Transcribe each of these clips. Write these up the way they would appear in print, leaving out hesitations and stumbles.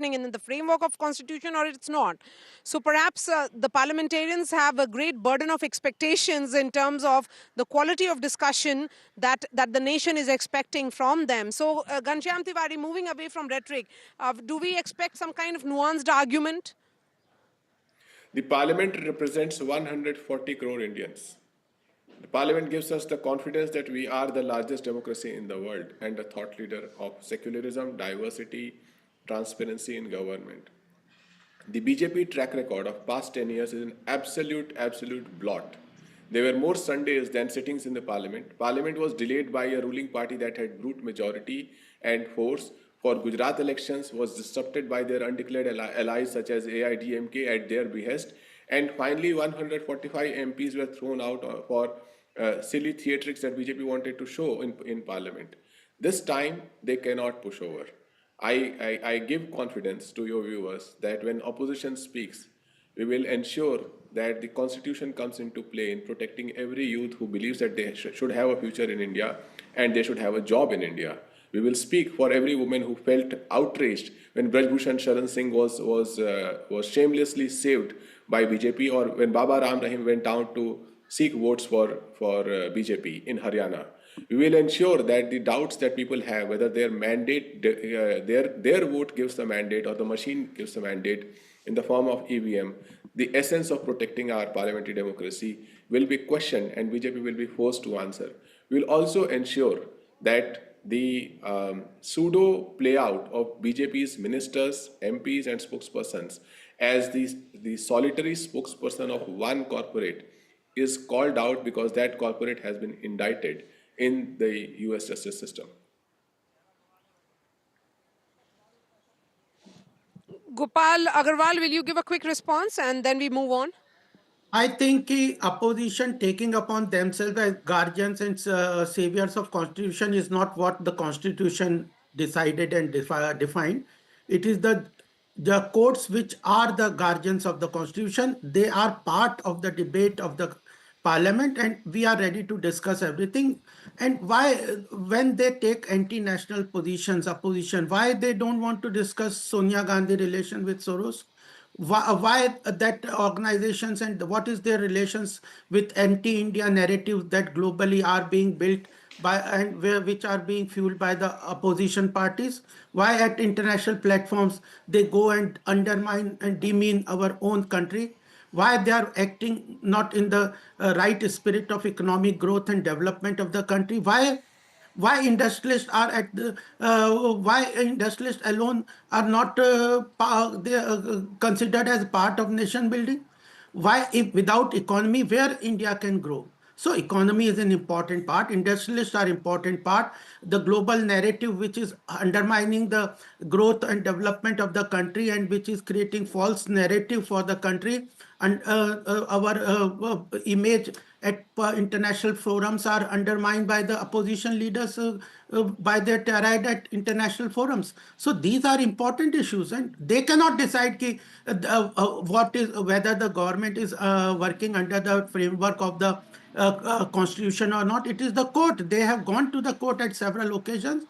happening in the framework of constitution or it's not. So perhaps the parliamentarians have a great burden of expectations in terms of the quality of discussion that the nation is expecting from them. So Ghanshyam Tiwari, moving away from rhetoric, do we expect some kind of nuanced argument? The parliament represents 140 crore Indians. The parliament gives us the confidence that we are the largest democracy in the world and a thought leader of secularism, diversity, transparency in government. The BJP track record of past 10 years is an absolute blot. There were more Sundays than sittings in the parliament. Parliament was delayed by a ruling party that had brute majority and force. For Gujarat elections was disrupted by their undeclared allies such as AIDMK at their behest. And finally, 145 MPs were thrown out for silly theatrics that BJP wanted to show in parliament. This time, they cannot push over. I give confidence to your viewers that when opposition speaks, we will ensure that the constitution comes into play in protecting every youth who believes that they should have a future in India and they should have a job in India. We will speak for every woman who felt outraged when Braj Bhushan Sharan Singh was shamelessly saved by BJP, or when Baba Ram Rahim went down to seek votes for BJP in Haryana. We will ensure that the doubts that people have, whether their mandate, their vote gives the mandate or the machine gives the mandate in the form of EVM, the essence of protecting our parliamentary democracy will be questioned and BJP will be forced to answer. We will also ensure that the pseudo play out of BJP's ministers, MPs and spokespersons as the solitary spokesperson of one corporate is called out because that corporate has been indicted in the US justice system. Gopal Agarwal, will you give a quick response and then we move on? I think the opposition taking upon themselves as guardians and saviors of constitution is not what the constitution decided and defined. It is the courts which are the guardians of the constitution. They are part of the debate of the parliament and we are ready to discuss everything. And why, when they take anti-national positions, opposition, why they don't want to discuss Sonia Gandhi relation with Soros? Why that organizations and what is their relations with anti-India narratives that globally are being built by and which are being fueled by the opposition parties? Why at international platforms they go and undermine and demean our own country? Why they are acting not in the right spirit of economic growth and development of the country? Why industrialists are at the why industrialists alone are not considered as part of nation building? Why, if without economy, where India can grow? So economy is an important part, industrialists are important part, the global narrative which is undermining the growth and development of the country and which is creating false narrative for the country, and our image at international forums are undermined by the opposition leaders by their tirade at international forums. So these are important issues and they cannot decide whether the government is working under the framework of the constitution or not. It is the court. They have gone to the court at several occasions.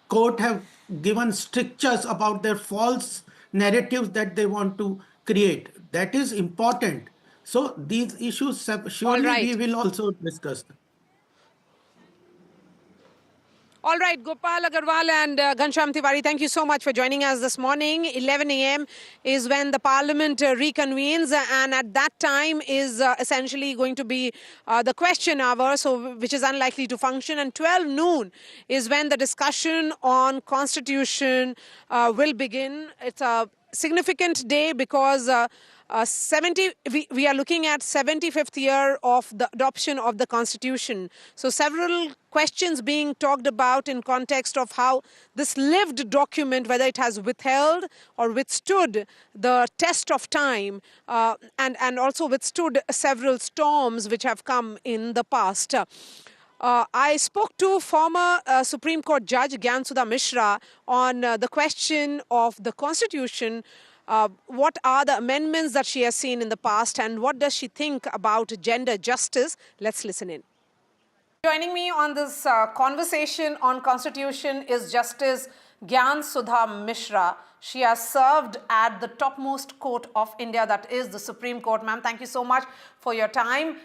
Court have given strictures about their false narratives that they want to create. That is important. So these issues surely we will also discuss. All right, Gopal Agarwal and Ghanshyam Tiwari, thank you so much for joining us this morning. 11 a.m. is when the parliament reconvenes, and at that time is essentially going to be the question hour, so which is unlikely to function. And 12 noon is when the discussion on constitution will begin. It's a significant day because we are looking at 75th year of the adoption of the constitution. So several questions being talked about in context of how this lived document, whether it has withheld or withstood the test of time and also withstood several storms which have come in the past. I spoke to former Supreme Court Judge Gyansudha Mishra on the question of the constitution. What are the amendments that she has seen in the past and what does she think about gender justice? Let's listen in. Joining me on this conversation on constitution is Justice Gyan Sudha Mishra. She has served at the topmost court of India, that is the Supreme Court. Ma'am, thank you so much for your time.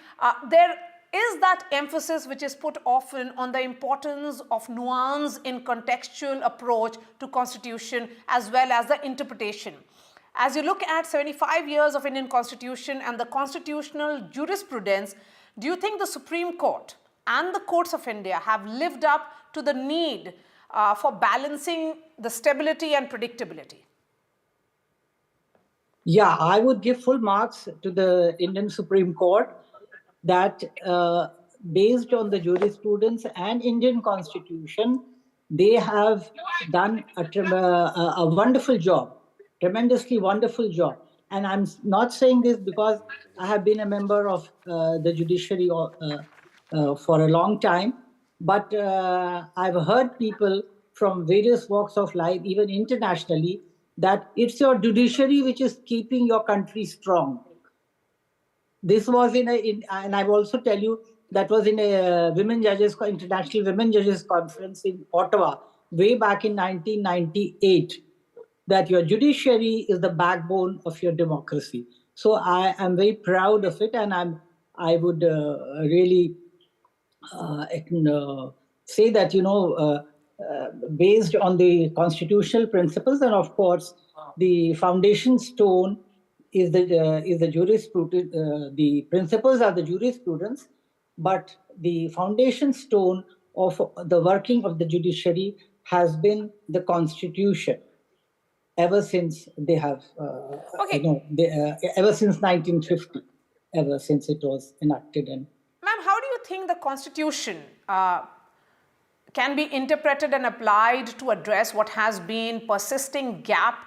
There is that emphasis which is put often on the importance of nuance in contextual approach to constitution as well as the interpretation. As you look at 75 years of Indian constitution and the constitutional jurisprudence, do you think the Supreme Court and the courts of India have lived up to the need for balancing the stability and predictability? Yeah, I would give full marks to the Indian Supreme Court that based on the jurisprudence and Indian Constitution, they have done a wonderful job, tremendously wonderful job. And I'm not saying this because I have been a member of the judiciary for a long time, but I've heard people from various walks of life, even internationally, that it's your judiciary which is keeping your country strong. This was and I will also tell you, that was in a International Women Judges Conference in Ottawa, way back in 1998, that your judiciary is the backbone of your democracy. So I am very proud of it, and I would really say that, based on the constitutional principles, and of course, the foundation stone is the jurisprudence. The principles are the jurisprudence, but the foundation stone of the working of the judiciary has been the Constitution ever since they have, ever since 1950, ever since it was enacted. And ma'am, how do you think the Constitution can be interpreted and applied to address what has been persisting gap,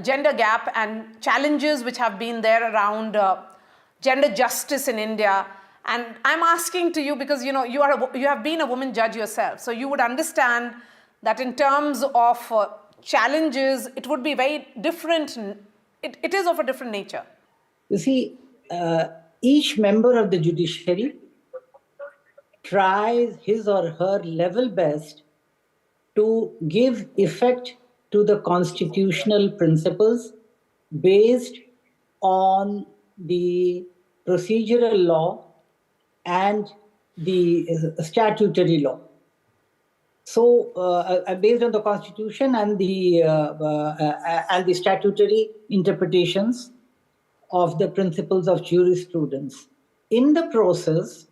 gender gap, and challenges which have been there around gender justice in India? And I'm asking to you because you have been a woman judge yourself, so you would understand that in terms of challenges, it would be very different. It is of a different nature. You see, each member of the judiciary tries his or her level best to give effect to the constitutional principles based on the procedural law and the statutory law. So, based on the Constitution and the statutory interpretations of the principles of jurisprudence. In the process,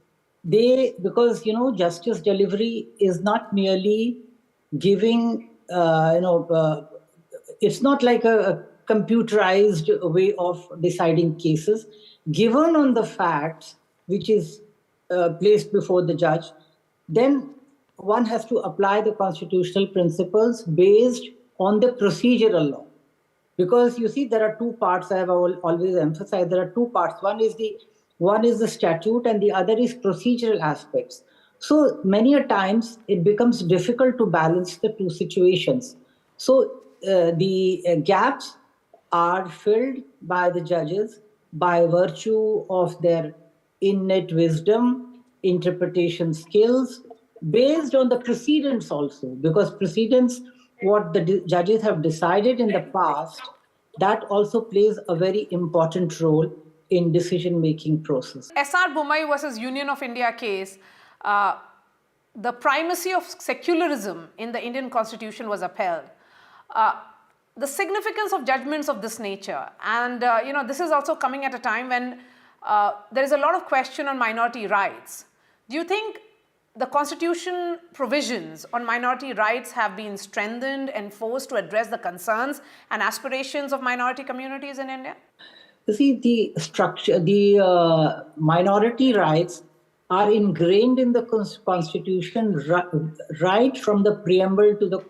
because justice delivery is not merely giving, it's not like a computerized way of deciding cases. Given on the facts which is placed before the judge, then one has to apply the constitutional principles based on the procedural law. Because you see, there are two parts. I have always emphasized there are two parts. One is the statute, and the other is procedural aspects. So many a times it becomes difficult to balance the two situations. So the gaps are filled by the judges by virtue of their innate wisdom, interpretation skills, based on the precedents also, because precedents, what the judges have decided in the past, that also plays a very important role in decision-making process. S.R. Bommai versus Union of India case, the primacy of secularism in the Indian Constitution was upheld. The significance of judgments of this nature, and this is also coming at a time when there is a lot of question on minority rights. Do you think the Constitution provisions on minority rights have been strengthened, enforced to address the concerns and aspirations of minority communities in India? You see, the minority rights are ingrained in the Constitution right from the preamble to the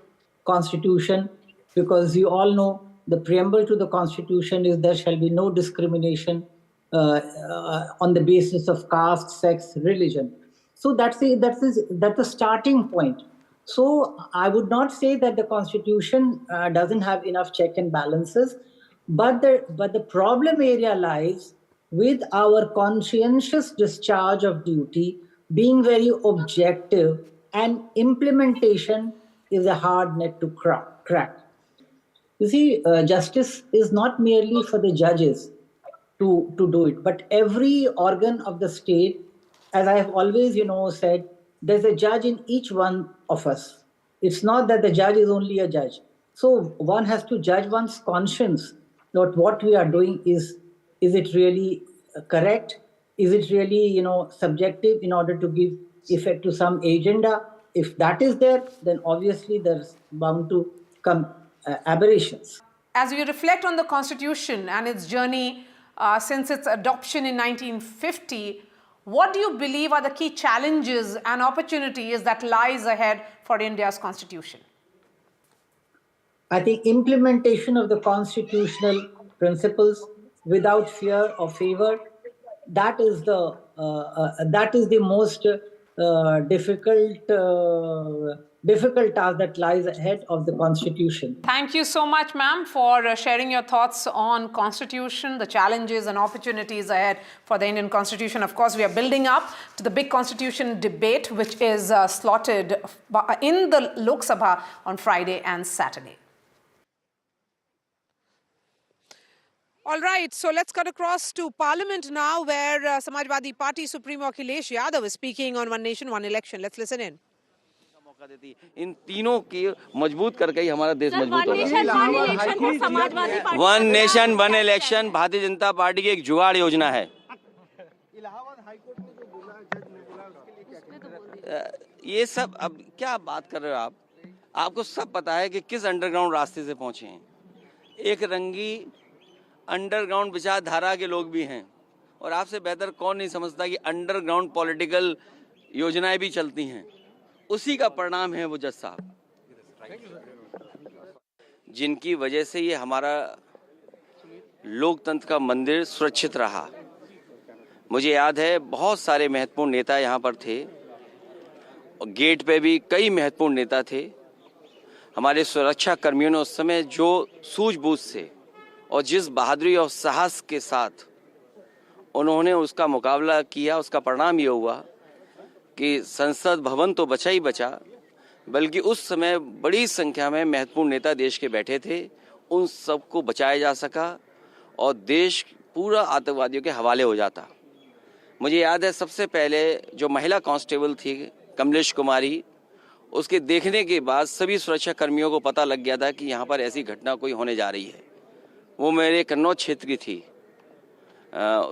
Constitution, because you all know the preamble to the Constitution is there shall be no discrimination on the basis of caste, sex, religion. So that's the starting point. So I would not say that the Constitution doesn't have enough check and balances, but the problem area lies with our conscientious discharge of duty being very objective, and implementation is a hard nut to crack. Correct. You see, justice is not merely for the judges to do it, but every organ of the state, as I have always, said, there's a judge in each one of us. It's not that the judge is only a judge. So one has to judge one's conscience that what we are doing is it really correct? Is it really, subjective in order to give effect to some agenda? If that is there, then obviously there's bound to come aberrations. As we reflect on the Constitution and its journey since its adoption in 1950, what do you believe are the key challenges and opportunities that lies ahead for India's Constitution? I think implementation of the constitutional principles without fear or favor, that is the most difficult task that lies ahead of the Constitution. Thank you so much, ma'am, for sharing your thoughts on Constitution, the challenges and opportunities ahead for the Indian Constitution. Of course, we are building up to the big Constitution debate, which is slotted in the Lok Sabha on Friday and Saturday. All right, so let's cut across to Parliament now, where Samajwadi Party Supremo Akhilesh Yadav is speaking on One Nation, One Election. Let's listen in. इन तीनों की मजबूत करके ही हमारा देश मजबूत होगा। One nation one election Bharatiya Janata party की एक जुगाड़ योजना है। ये सब अब क्या बात कर रहे हो आप? आपको सब पता है कि किस अंडरग्राउंड रास्ते से पहुंचे हैं। एक रंगी अंडरग्राउंड विचारधारा के लोग भी हैं और आपसे बेहतर कौन नहीं समझता कि अंडरग्राउंड पॉलिटिकल योजनाएं भी चलती हैं। उसी का परिणाम है वो जज साहब, जिनकी वजह से ये हमारा लोकतंत्र का मंदिर सुरक्षित रहा। मुझे याद है बहुत सारे महत्वपूर्ण नेता यहाँ पर थे और गेट पे भी कई महत्वपूर्ण नेता थे। हमारे सुरक्षा कर्मियों ने उस समय जो सूझबूझ से और जिस बहादुरी और साहस के साथ उन्होंने उसका मुकाबला किया, उसका परिणाम ये हुआ कि संसद भवन तो बचा ही बचा, बल्कि उस समय बड़ी संख्या में महत्वपूर्ण नेता देश के बैठे थे, उन सबको बचाया जा सका और देश पूरा आतंकवादियों के हवाले हो जाता। मुझे याद है सबसे पहले जो महिला कांस्टेबल थी कमलेश कुमारी, उसके देखने के बाद सभी सुरक्षा कर्मियों को पता लग गया था कि यहाँ पर ऐसी घटना कोई होने जा रही है। वो मेरे कन्नौज क्षेत्र की थी।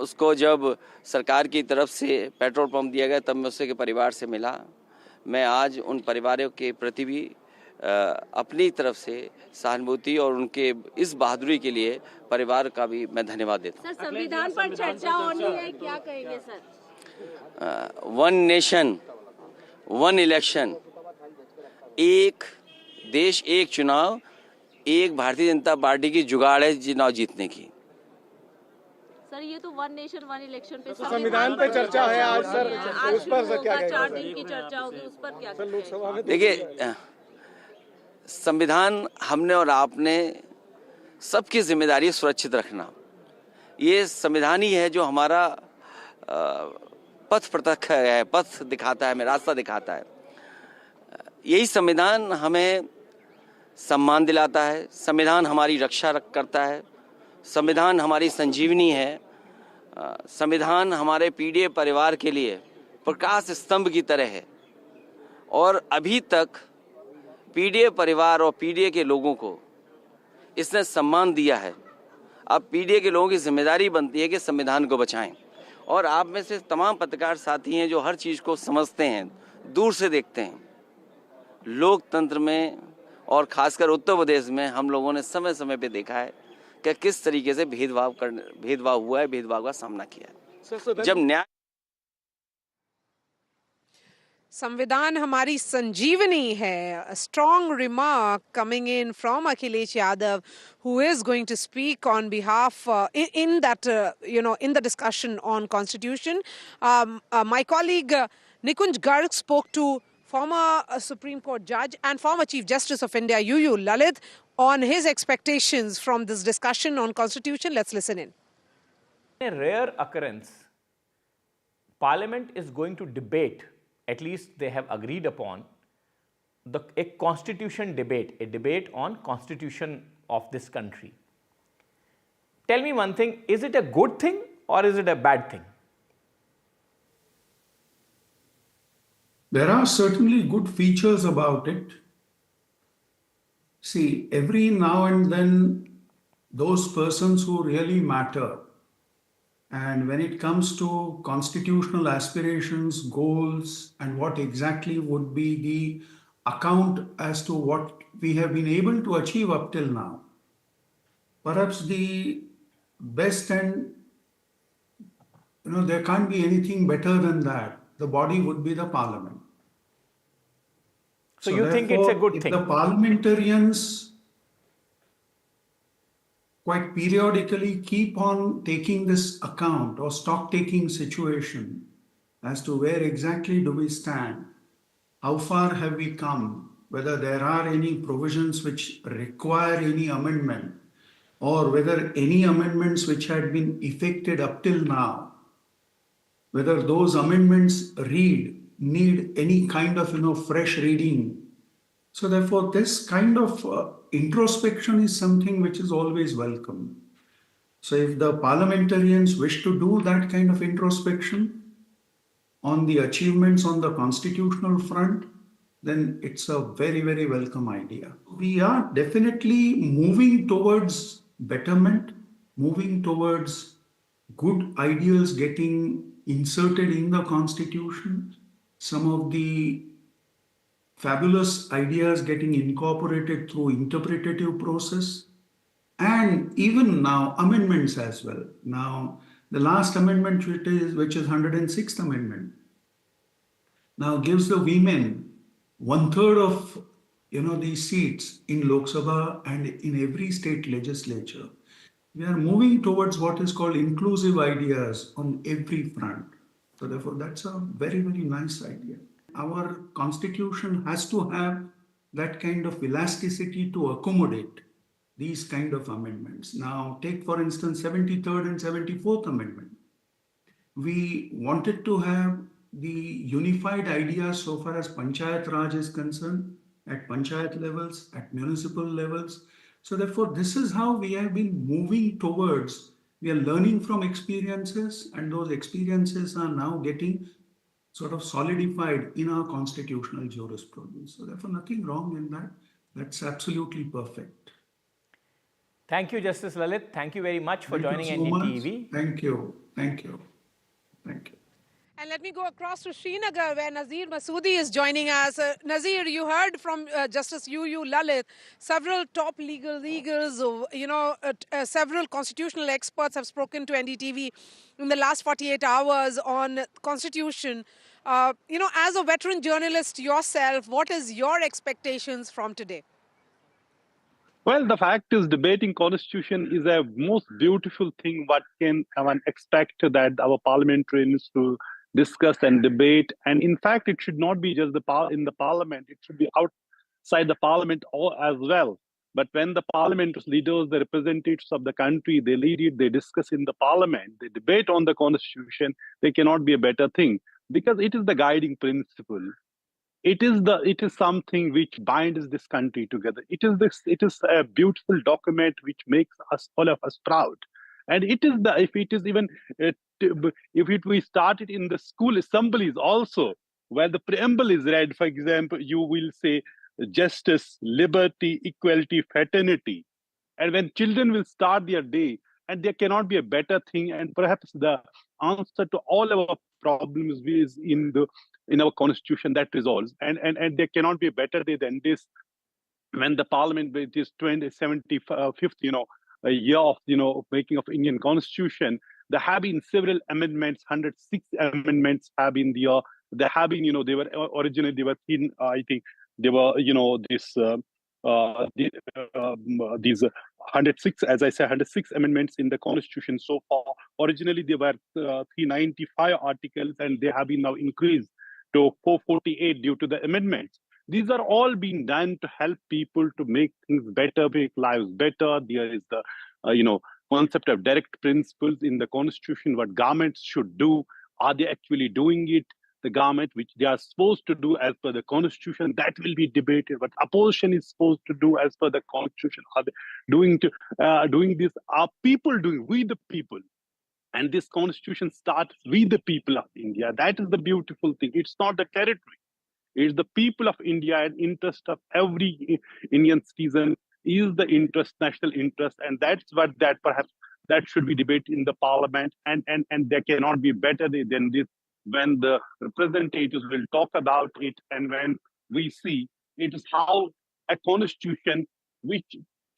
उसको जब सरकार की तरफ से पेट्रोल पंप दिया गया तब मैं उसके परिवार से मिला। मैं आज उन परिवारों के प्रति भी अपनी तरफ से सहानुभूति और उनके इस बहादुरी के लिए परिवार का भी मैं धन्यवाद देता हूँ। सर, संविधान पर चर्चा होनी है, क्या कहेंगे sir? One nation one election, एक देश एक चुनाव, एक भारतीय जनता पार्टी की जुगाड़ है चुनाव जीतने की। सर, ये तो वन नेशन वन इलेक्शन पे संविधान पे चर्चा है आज सर, उस पर क्या कहेंगे? 4 दिन की चर्चा होगी, उस पर क्या कहेंगे? लोकसभा में देखिए, संविधान हमने और आपने सबकी जिम्मेदारी सुरक्षित रखना। ये संविधान ही है जो हमारा पथ प्रतख है, पथ दिखाता है, हमें रास्ता दिखाता है। यही संविधान हमें सम्मान दिलाता है, संविधान हमारी रक्षा करता है, संविधान हमारी संजीवनी है, संविधान हमारे पीड़ित परिवार के लिए प्रकाश स्तंभ की तरह है। और अभी तक पीड़ित परिवार और पीड़ित के लोगों को इसने सम्मान दिया है। अब पीड़ित के लोगों की जिम्मेदारी बनती है कि संविधान को बचाएं। और आप में से तमाम पत्रकार साथी हैं जो हर चीज़ को समझते हैं, दूर से देखते हैं। लोकतंत्र में और खासकर उत्तर प्रदेश में हम लोगों ने समय समय पे देखा है कि किस तरीके से भेदभाव हुआ है, भेदभाव का सामना किया है। जब न्याय संविधान हमारी संजीवनी है. A strong remark coming in from Akhilesh Yadav, who is going to speak on behalf in the discussion on Constitution. My colleague Nikunj Garg spoke to former Supreme Court judge and former Chief Justice of India, UU Lalit, on his expectations from this discussion on Constitution. Let's listen in. In a rare occurrence, Parliament is going to debate, at least they have agreed upon, a constitution debate, a debate on constitution of this country. Tell me one thing, is it a good thing or is it a bad thing? There are certainly good features about it. See, every now and then, those persons who really matter, and when it comes to constitutional aspirations, goals, and what exactly would be the account as to what we have been able to achieve up till now, perhaps the best and there can't be anything better than that. The body would be the parliament. So you think it's a good thing? If the parliamentarians quite periodically keep on taking this account or stock-taking situation as to where exactly do we stand, how far have we come, whether there are any provisions which require any amendment, or whether any amendments which had been effected up till now, whether those amendments need any kind of fresh reading. So therefore, this kind of introspection is something which is always welcome. So if the parliamentarians wish to do that kind of introspection on the achievements on the constitutional front, then it's a very, very welcome idea. We are definitely moving towards betterment, moving towards good ideas getting inserted in the constitution, some of the fabulous ideas getting incorporated through interpretative process, and even now amendments as well. Now, the last amendment, which is 106th Amendment, now gives the women 1/3 of these seats in Lok Sabha and in every state legislature. We are moving towards what is called inclusive ideas on every front. So therefore, that's a very, very nice idea. Our constitution has to have that kind of elasticity to accommodate these kind of amendments. Now, take for instance 73rd and 74th Amendment. We wanted to have the unified ideas so far as Panchayat Raj is concerned, at Panchayat levels, at municipal levels. So therefore, this is how we have been moving towards. We are learning from experiences, and those experiences are now getting sort of solidified in our constitutional jurisprudence. So therefore, nothing wrong in that. That's absolutely perfect. Thank you, Justice Lalit. Thank you very much for joining NDTV. Thank you. Thank you. Thank you. And let me go across to Srinagar, where Nazir Masoodi is joining us. Nazir, you heard from Justice UU Lalit, several top legals, several constitutional experts have spoken to NDTV in the last 48 hours on constitution. As a veteran journalist yourself, what is your expectations from today? Well, the fact is, debating constitution is a most beautiful thing. What can one expect that our parliamentarians to discuss and debate? And in fact, it should not be just in the parliament. It should be outside the parliament as well. But when the parliament leaders, the representatives of the country, they lead it, they discuss in the parliament, they debate on the constitution, there cannot be a better thing, because it is the guiding principle. It is something which binds this country together. It is a beautiful document which makes all of us proud. And if we start it in the school assemblies also, where the preamble is read, for example, you will say justice, liberty, equality, fraternity. And when children will start their day, and there cannot be a better thing, and perhaps the answer to all our problems is in our constitution that resolves. And there cannot be a better day than this, when the parliament, with this 75th, a year of, making of Indian constitution, there have been several amendments, 106 amendments have been there. There have been, they were originally, they were thin, I think, they were, these 106, as I said, 106 amendments in the constitution so far. Originally, there were 395 articles, and they have been now increased to 448 due to the amendments. These are all being done to help people to make things better, make lives better. There is the, concept of direct principles in the constitution, what governments should do. Are they actually doing it? the government, which they are supposed to do as per the constitution, that will be debated. What opposition is supposed to do as per the constitution, are they doing this? Are people doing? We the people. And this constitution starts with the people of India. That is the beautiful thing. It's not the territory. It's the people of India, and interest of every Indian citizen is the national interest. And that's what perhaps that should be debated in the parliament. And there cannot be better than this when the representatives will talk about it, and when we see it is how a constitution which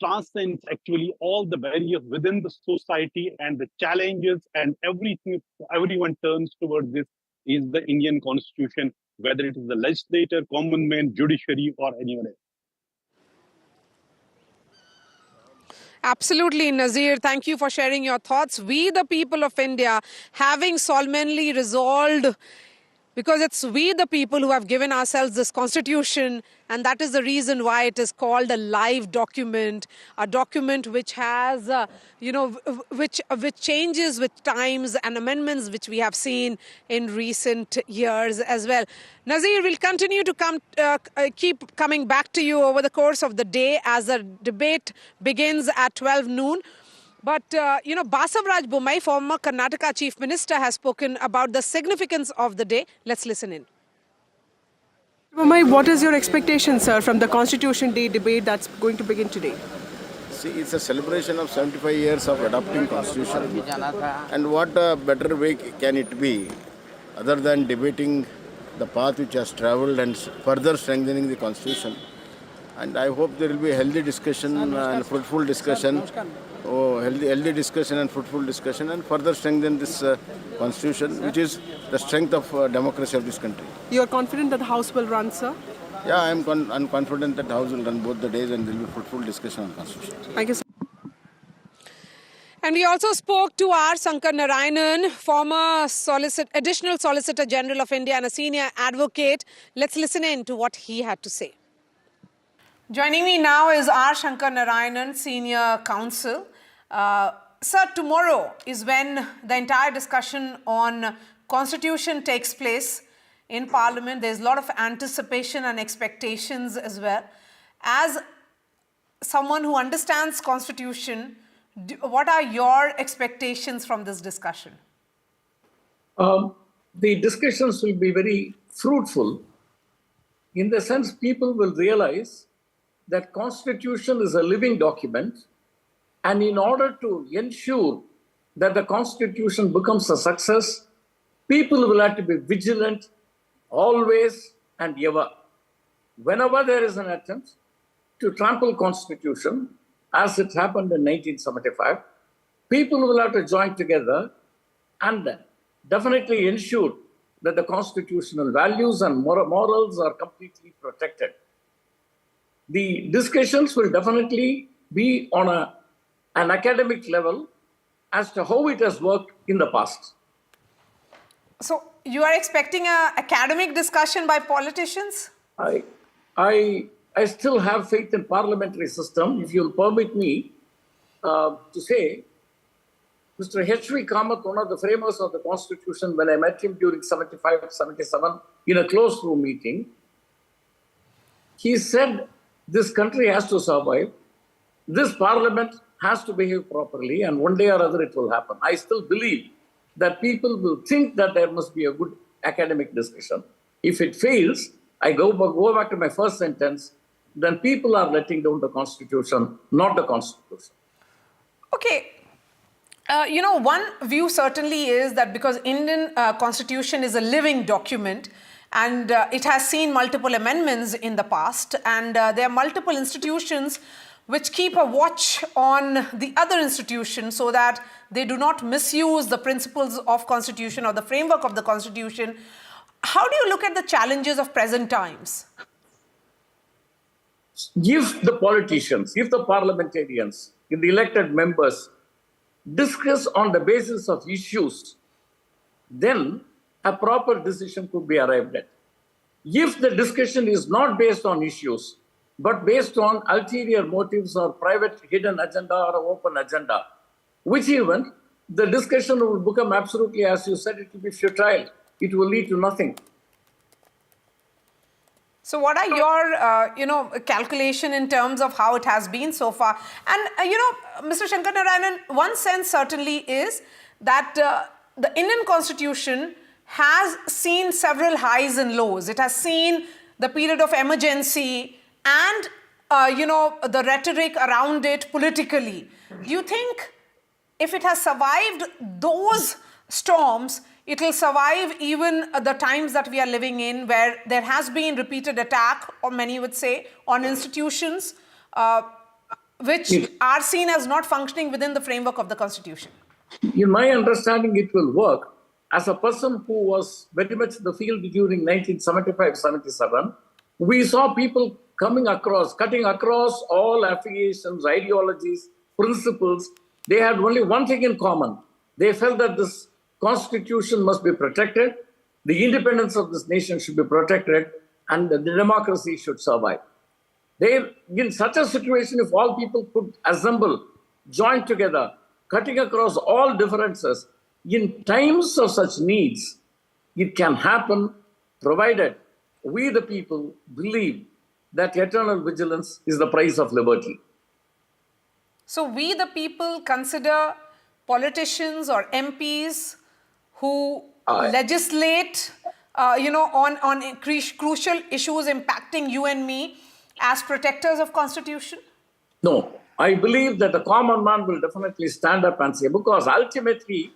transcends actually all the barriers within the society and the challenges and everything, everyone turns towards this, is the Indian constitution, whether it is the legislature, common man, judiciary, or anyone else. Absolutely, Nazir. Thank you for sharing your thoughts. We, the people of India, having solemnly resolved, because it's we, the people, who have given ourselves this constitution, and that is the reason why it is called a live document, a document which has, which changes with times and amendments which we have seen in recent years as well. Nazir, we'll continue to keep coming back to you over the course of the day as the debate begins at 12 noon. But, Basavaraj Bommai, former Karnataka Chief Minister, has spoken about the significance of the day. Let's listen in. Bommai, what is your expectation, sir, from the Constitution Day debate that's going to begin today? See, it's a celebration of 75 years of adopting Constitution. And what better way can it be other than debating the path which has travelled and further strengthening the Constitution. And I hope there will be a healthy discussion and fruitful discussion. Healthy discussion and fruitful discussion, and further strengthen this Constitution, which is the strength of democracy of this country. You are confident that the House will run, sir? Yeah, I'm confident that the House will run both the days and there will be fruitful discussion on Constitution. Thank you, sir. And we also spoke to R. Shankar Narayanan, former Additional Solicitor General of India and a senior advocate. Let's listen in to what he had to say. Joining me now is R. Shankar Narayanan, Senior Counsel. Sir, tomorrow is when the entire discussion on Constitution takes place in Parliament. There's a lot of anticipation and expectations as well. As someone who understands Constitution, what are your expectations from this discussion? The discussions will be very fruitful in the sense people will realize that Constitution is a living document, and in order to ensure that the Constitution becomes a success, people will have to be vigilant always and ever. Whenever there is an attempt to trample Constitution, as it happened in 1975, people will have to join together and definitely ensure that the constitutional values and morals are completely protected. The discussions will definitely be on an academic level as to how it has worked in the past. So you are expecting an academic discussion by politicians? I still have faith in parliamentary system. If you'll permit me to say, Mr. H.V. Kamath, one of the framers of the Constitution, when I met him during 75-77 in a closed room meeting, he said, this country has to survive. This parliament has to behave properly, and one day or other it will happen. I still believe that people will think that there must be a good academic discussion. If it fails, I go back to my first sentence, then people are letting down the Constitution, not the Constitution. Okay. One view certainly is that because Indian Constitution is a living document, and it has seen multiple amendments in the past, and there are multiple institutions which keep a watch on the other institutions so that they do not misuse the principles of Constitution or the framework of the Constitution. How do you look at the challenges of present times? If the politicians, if the parliamentarians, if the elected members discuss on the basis of issues, then a proper decision could be arrived at. If the discussion is not based on issues, but based on ulterior motives or private hidden agenda or open agenda, which even the discussion will become absolutely, as you said, it will be futile. It will lead to nothing. So what are your, calculation in terms of how it has been so far? And, Mr. Shankar Narayanan, one sense certainly is that the Indian Constitution has seen several highs and lows. It has seen the period of emergency and, the rhetoric around it politically. Do you think if it has survived those storms, it will survive even the times that we are living in, where there has been repeated attack, or many would say, on institutions which are seen as not functioning within the framework of the Constitution? In my understanding, it will work. As a person who was very much in the field during 1975-77, we saw people cutting across all affiliations, ideologies, principles. They had only one thing in common. They felt that this Constitution must be protected, the independence of this nation should be protected, and the democracy should survive. In such a situation, if all people could assemble, join together, cutting across all differences, in times of such needs, it can happen, provided we the people believe that eternal vigilance is the price of liberty. So we the people consider politicians or MPs who legislate, on crucial issues impacting you and me as protectors of Constitution? No, I believe that the common man will definitely stand up and say, because ultimately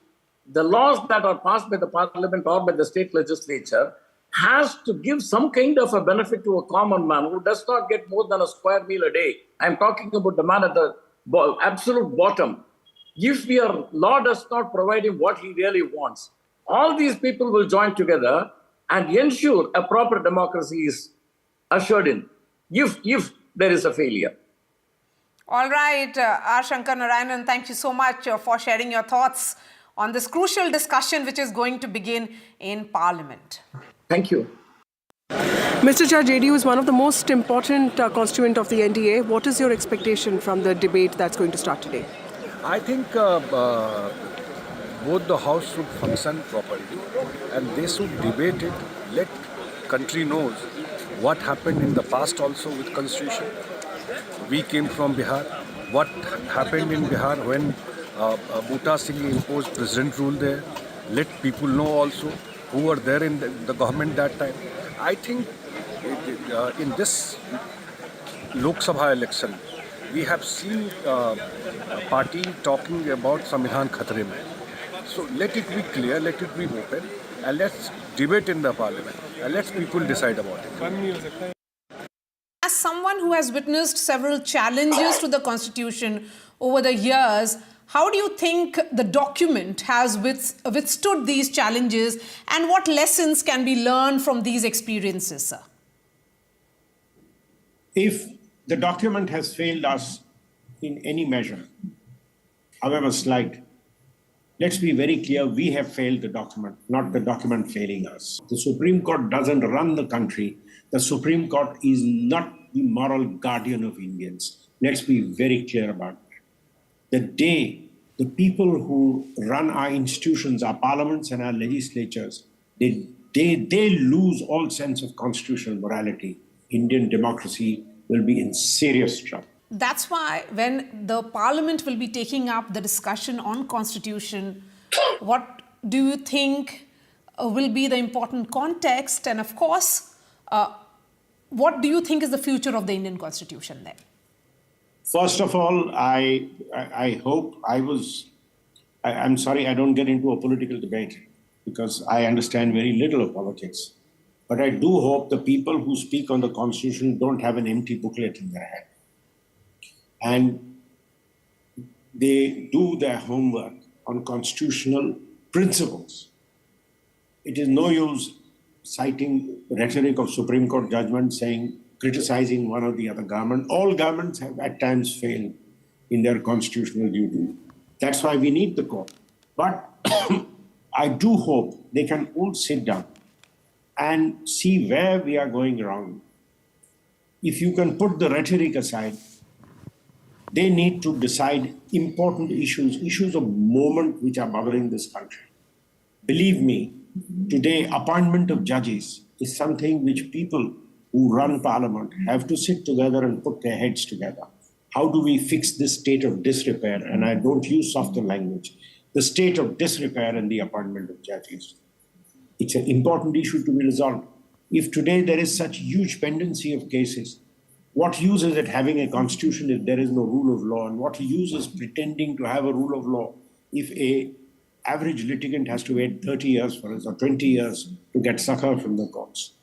the laws that are passed by the Parliament or by the state legislature has to give some kind of a benefit to a common man who does not get more than a square meal a day. I'm talking about the man at the absolute bottom. If your law does not provide him what he really wants, all these people will join together and ensure a proper democracy is assured in, if there is a failure. All right, R. Shankar Narayanan, thank you so much for sharing your thoughts on this crucial discussion which is going to begin in Parliament. Thank you. Mr. Judge, ADU is one of the most important constituent of the NDA. What is your expectation from the debate that's going to start today? I think both the House should function properly and they should debate it, let country knows what happened in the past also with Constitution. We came from Bihar. What happened in Bihar when Bhutta Singh imposed president rule there? Let people know also who were there in the government that time. I think in this Lok Sabha election, we have seen a party talking about Samvidhan Khatre mein. So let it be clear, let it be open, and let's debate in the Parliament, and let people decide about it. As someone who has witnessed several challenges to the Constitution over the years, how do you think the document has withstood these challenges, and what lessons can be learned from these experiences, sir? If the document has failed us in any measure, however slight, let's be very clear, we have failed the document, not the document failing us. The Supreme Court doesn't run the country. The Supreme Court is not the moral guardian of Indians. Let's be very clear about that. The day the people who run our institutions, our parliaments and our legislatures, they lose all sense of constitutional morality, Indian democracy will be in serious trouble. That's why when the Parliament will be taking up the discussion on Constitution, what do you think will be the important context? And of course, what do you think is the future of the Indian Constitution then? First of all, I'm sorry, I don't get into a political debate because I understand very little of politics. But I do hope the people who speak on the Constitution don't have an empty booklet in their head. And they do their homework on constitutional principles. It is no use citing rhetoric of Supreme Court judgment criticizing one or the other government. All governments have at times failed in their constitutional duty. That's why we need the court. But I do hope they can all sit down and see where we are going wrong. If you can put the rhetoric aside, they need to decide important issues of moment which are bubbling this country. Believe me, today appointment of judges is something which people who run Parliament have to sit together and put their heads together. How do we fix this state of disrepair? And I don't use softer language. The state of disrepair in the appointment of judges. It's an important issue to be resolved. If today there is such huge pendency of cases, what use is it having a constitution if there is no rule of law? And what use is pretending to have a rule of law if a average litigant has to wait 30 years for us or 20 years to get succor from the courts?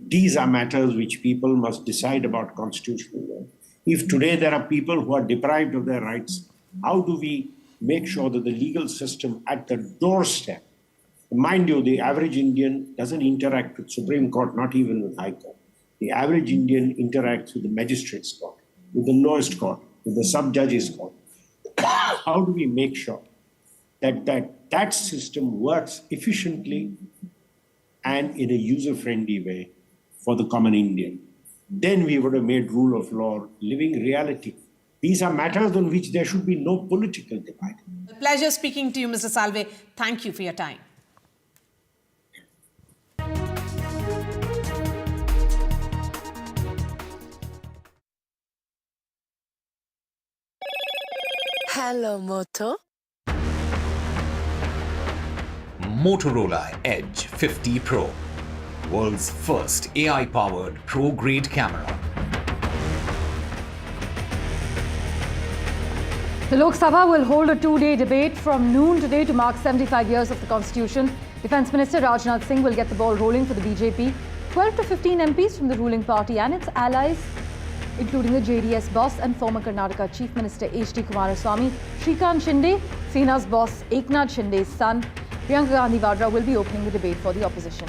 These are matters which people must decide about constitutional law. If today there are people who are deprived of their rights, how do we make sure that the legal system at the doorstep, mind you, the average Indian doesn't interact with Supreme Court, not even with High Court. The average Indian interacts with the magistrates court, with the lowest court, with the sub-judges court. How do we make sure that that system works efficiently and in a user-friendly way for the common Indian? Then we would have made rule of law living reality. These are matters on which there should be no political divide. A pleasure speaking to you, Mr. Salve. Thank you for your time. Hello, Moto. Motorola Edge 50 Pro, world's first AI-powered pro-grade camera. The Lok Sabha will hold a two-day debate from noon today to mark 75 years of the Constitution. Defence Minister Rajnath Singh will get the ball rolling for the BJP. 12 to 15 MPs from the ruling party and its allies, including the JDS boss and former Karnataka Chief Minister H.D. Kumaraswamy, Shrikant Shinde, Sena's boss Eknath Shinde's son, Priyanka Gandhi will be opening the debate for the opposition.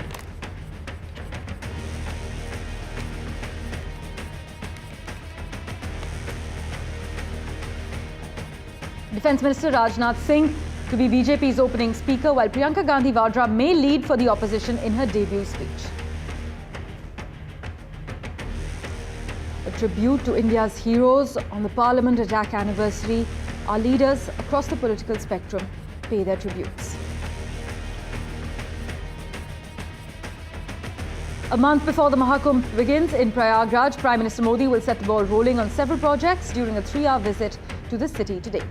Defence Minister Rajnath Singh to be BJP's opening speaker, while Priyanka Gandhi Vadra may lead for the opposition in her debut speech. A tribute to India's heroes on the Parliament attack anniversary. Our leaders across the political spectrum pay their tributes. A month before the Mahakumbh begins in Prayagraj, Prime Minister Modi will set the ball rolling on several projects during a 3-hour visit to the city today.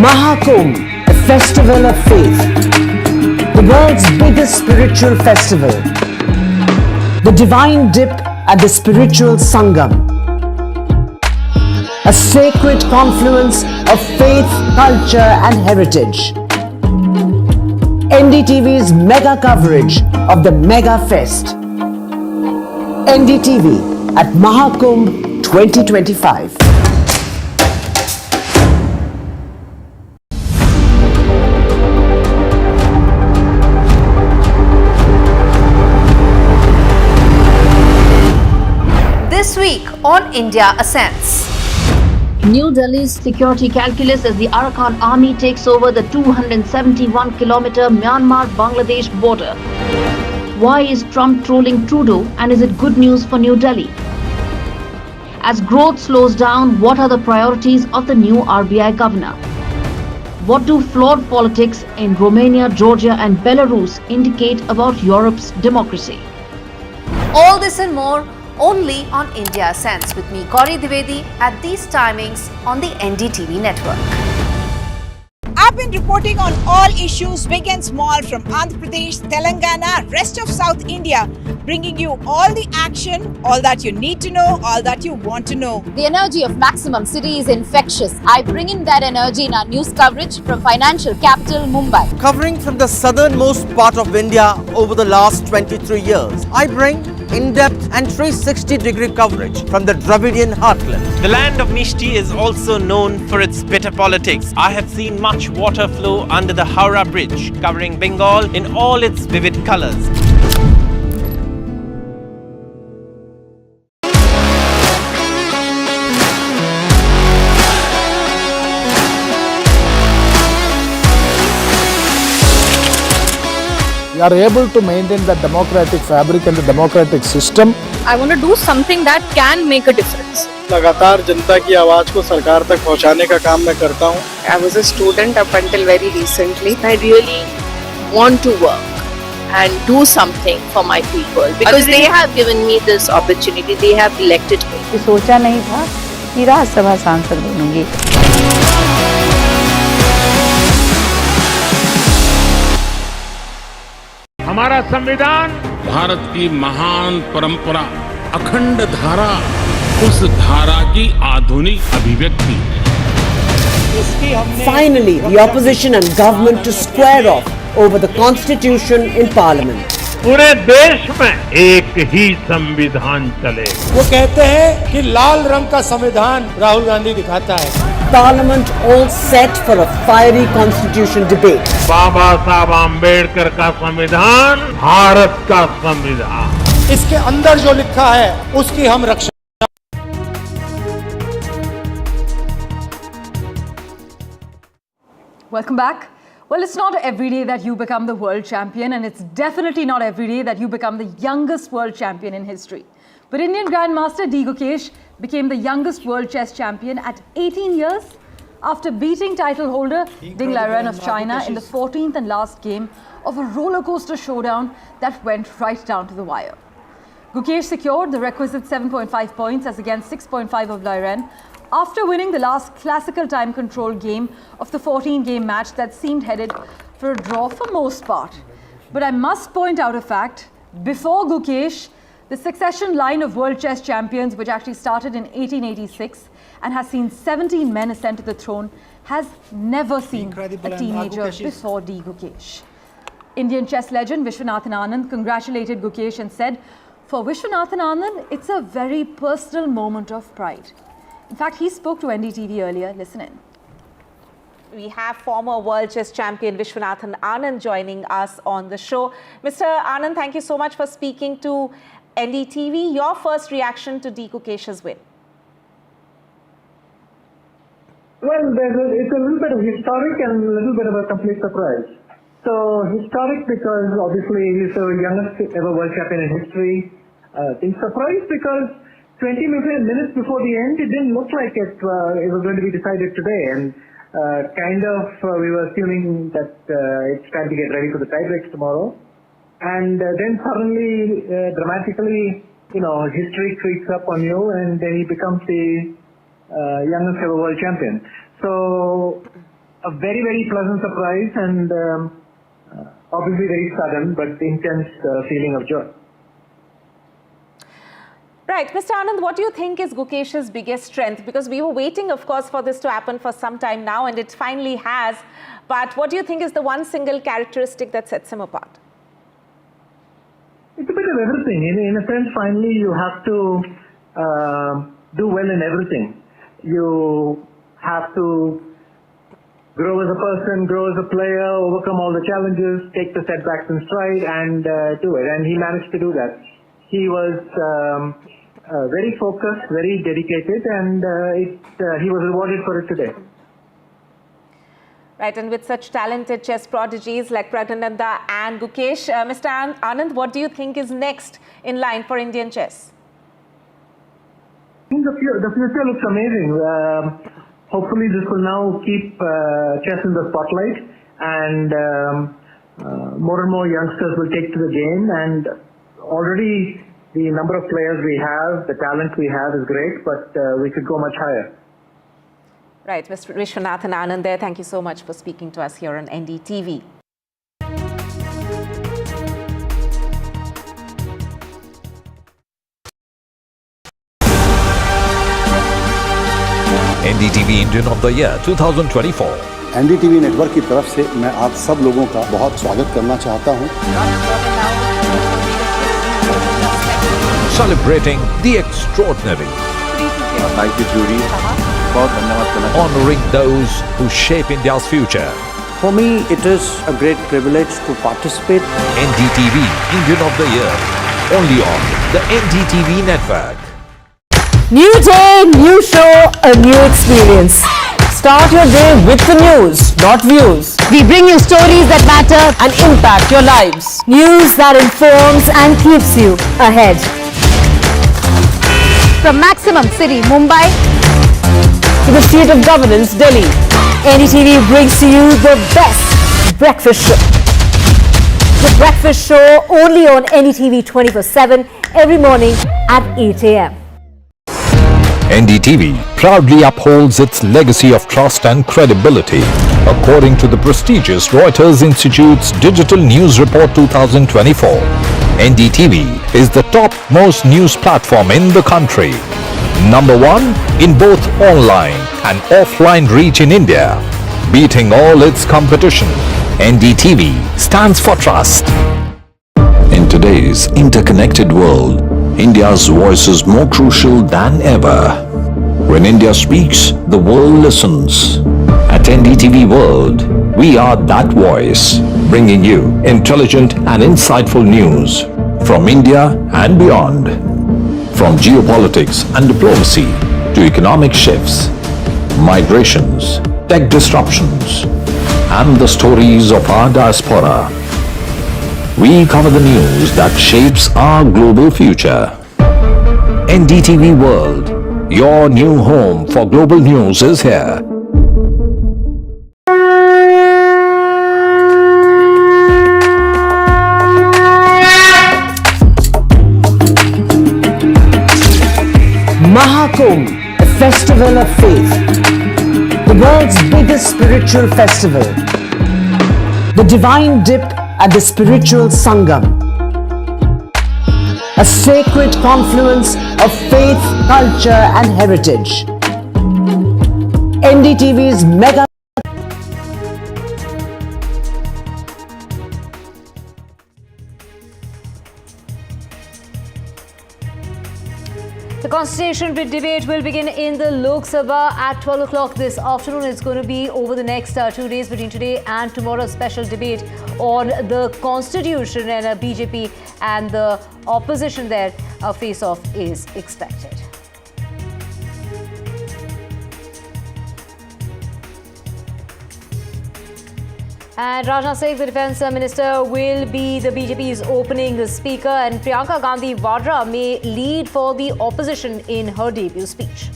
Mahakumbh, a festival of faith, the world's biggest spiritual festival, the divine dip at the spiritual Sangam, a sacred confluence of faith, culture and heritage. NDTV's mega coverage of the Mega Fest. NDTV at Mahakumbh 2025. This week on India Ascends. New Delhi's security calculus as the Arakan army takes over the 271-kilometer Myanmar-Bangladesh border. Why is Trump trolling Trudeau, and is it good news for New Delhi? As growth slows down, what are the priorities of the new RBI governor? What do flawed politics in Romania, Georgia and Belarus indicate about Europe's democracy? All this and more only on India Ascends with me, Gauri Dwivedi, at these timings on the NDTV network. I've been reporting on all issues big and small from Andhra Pradesh, Telangana, rest of South India, bringing you all the action, all that you need to know, all that you want to know. The energy of Maximum City is infectious. I bring in that energy in our news coverage from financial capital Mumbai. Covering from the southernmost part of India over the last 23 years, I bring in-depth and 360-degree coverage from the Dravidian heartland. The land of Mishti is also known for its bitter politics. I have seen much water flow under the Howrah Bridge, covering Bengal in all its vivid colors. we are able to maintain the democratic fabric and the democratic system. I want to do something that can make a difference. लगातार जनता की आवाज को सरकार तक पहुंचाने का काम मैं करता हूं. I was a student up until very recently. I really want to work and do something for my people because they have given me this opportunity. They have elected me. सोचा नहीं था कि राज्यसभा सांसद बनूंगी. हमारा संविधान भारत की महान परंपरा, अखंड धारा, उस धारा की आधुनिक अभिव्यक्ति है. Finally, the opposition and government to square off over the constitution in parliament. पूरे देश में एक ही संविधान चलेगा. वो कहते हैं कि लाल रंग का संविधान राहुल गांधी दिखाता है. Parliament all set for a fiery constitution debate. बाबा साहब अम्बेडकर का संविधान भारत का संविधान. इसके अंदर जो लिखा है उसकी हम रक्षा. Welcome back. Well, it's not every day that you become the world champion, and it's definitely not every day that you become the youngest world champion in history. But Indian Grandmaster D. Gukesh became the youngest world chess champion at 18 years after beating title holder Ding Liren of China in the 14th and last game of a roller coaster showdown that went right down to the wire. Gukesh secured the requisite 7.5 points as against 6.5 of Liren after winning the last classical time control game of the 14-game match that seemed headed for a draw for most part. But I must point out a fact. Before Gukesh, the succession line of world chess champions, which actually started in 1886 and has seen 17 men ascend to the throne, has never seen a teenager before D. Gukesh. Indian chess legend Vishwanathan Anand congratulated Gukesh and said, "For Vishwanathan Anand, it's a very personal moment of pride." In fact, he spoke to NDTV earlier. Listen in. We have former world chess champion Vishwanathan Anand joining us on the show. Mr. Anand, thank you so much for speaking to NDTV. Your first reaction to D. Gukesh's win? Well, it's a little bit of historic and a little bit of a complete surprise. So, historic because obviously he's the youngest ever world champion in history. In surprise because 20 minutes before the end, it didn't look like it was going to be decided today. And we were assuming that it's time to get ready for the tie breaks tomorrow. And then suddenly, dramatically, history creeps up on you and then he becomes the youngest ever world champion. So, a very, very pleasant surprise and obviously very sudden but intense feeling of joy. Right. Mr. Anand, what do you think is Gukesh's biggest strength? Because we were waiting, of course, for this to happen for some time now, and it finally has. But what do you think is the one single characteristic that sets him apart? It's a bit of everything. In a sense, finally, you have to do well in everything. You have to grow as a person, grow as a player, overcome all the challenges, take the setbacks in stride, and do it. And he managed to do that. He was very focused, very dedicated, and he was rewarded for it today. Right, and with such talented chess prodigies like Pragnananda and Gukesh, Mr. Anand, what do you think is next in line for Indian chess? I think the future looks amazing. Hopefully this will now keep chess in the spotlight, and more and more youngsters will take to the game, and already the number of players we have, the talent we have is great, but we could go much higher. Right, Mr. Vishwanathan Anand there. Thank you so much for speaking to us here on NDTV. NDTV Indian of the Year 2024. NDTV network की तरफ से मैं आप सब लोगों का बहुत स्वागत करना चाहता हूं। Celebrating the extraordinary. Thank you, jury. बहुत धन्यवाद करना चाहता हूं। Honoring those who shape India's future. For me, it is a great privilege to participate. NDTV Indian of the Year. Only on the NDTV network. New day, new show, a new experience. Start your day with the news, not views. We bring you stories that matter And impact your lives. news that informs and keeps you ahead. From Maximum City, Mumbai, To the seat of governance, Delhi. NDTV brings to you the best breakfast show. The breakfast show only on NDTV 24/7 every morning at 8 a.m. NDTV proudly upholds its legacy of trust and credibility. According to the prestigious Reuters Institute's Digital News Report 2024, NDTV is the top-most news platform in the country. Number one in both online and offline reach in India. Beating all its competition, NDTV stands for trust. In today's interconnected world, India's voice is more crucial than ever. When India speaks, the world listens. At NDTV World, we are that voice, bringing you intelligent and insightful news from India and beyond. From geopolitics and diplomacy to economic shifts, migrations, tech disruptions, and the stories of our diaspora. We cover the news that shapes our global future. NDTV World, your new home for global news is here. Mahakumbh, the festival of faith. The world's biggest spiritual festival. The divine dip at the spiritual Sangam. A sacred confluence of faith, culture and heritage. NDTV's mega The Constitution debate will begin in the Lok Sabha at 12 o'clock this afternoon. It's going to be over the next 2 days between today and tomorrow. A special debate on the Constitution, and BJP and the opposition there, a face-off is expected. And Rajnath Singh, the Defence Minister, will be the BJP's opening speaker, and Priyanka Gandhi Vadra may lead for the opposition in her debut speech.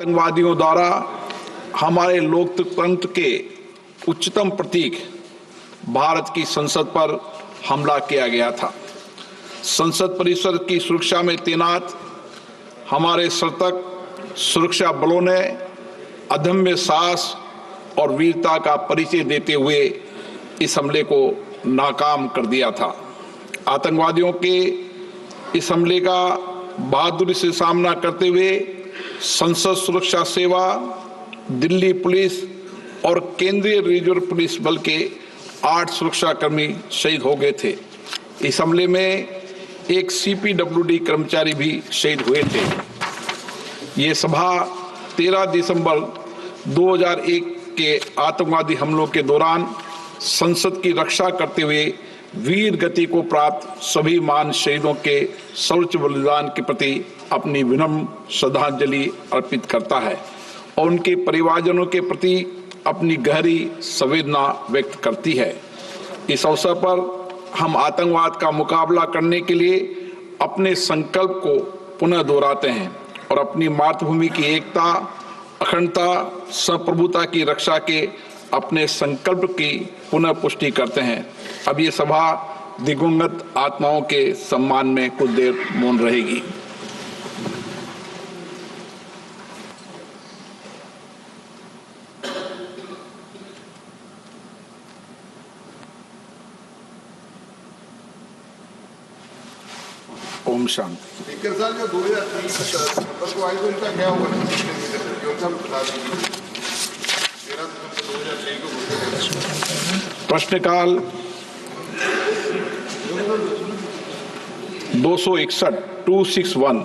आतंकवादियों द्वारा हमारे लोकतंत्र के उच्चतम प्रतीक भारत की संसद पर हमला किया गया था। संसद परिसर की सुरक्षा में तैनात हमारे सतर्क सुरक्षा बलों ने अदम्य साहस और वीरता का परिचय देते हुए इस हमले को नाकाम कर दिया था। आतंकवादियों के इस हमले का बहादुरी से सामना करते हुए संसद सुरक्षा सेवा, दिल्ली पुलिस और केंद्रीय रिजर्व पुलिस बल के 8 सुरक्षाकर्मी शहीद हो गए थे। इस हमले में एक CPWD कर्मचारी भी शहीद हुए थे। ये सभा 13 दिसंबर 2001 के आतंकवादी हमलों के दौरान संसद की रक्षा करते हुए वीर गति को प्राप्त सभी महान शहीदों के सर्वोच्च बलिदान के प्रति अपनी विनम्र श्रद्धांजलि अर्पित करता है और उनके परिवारजनों के प्रति अपनी गहरी संवेदना व्यक्त करती है। इस अवसर पर हम आतंकवाद का मुकाबला करने के लिए अपने संकल्प को पुनः दोहराते हैं और अपनी मातृभूमि की एकता, अखंडता, संप्रभुता की रक्षा के अपने संकल्प की पुनः पुष्टि करते हैं। अब ये सभा दिवंगत आत्माओं के सम्मान में कुछ देर मौन रहेगी। ओम शांति। स्पीकर साहब, जो 2023 को आई उनका क्या हुआ? प्रश्नकाल 261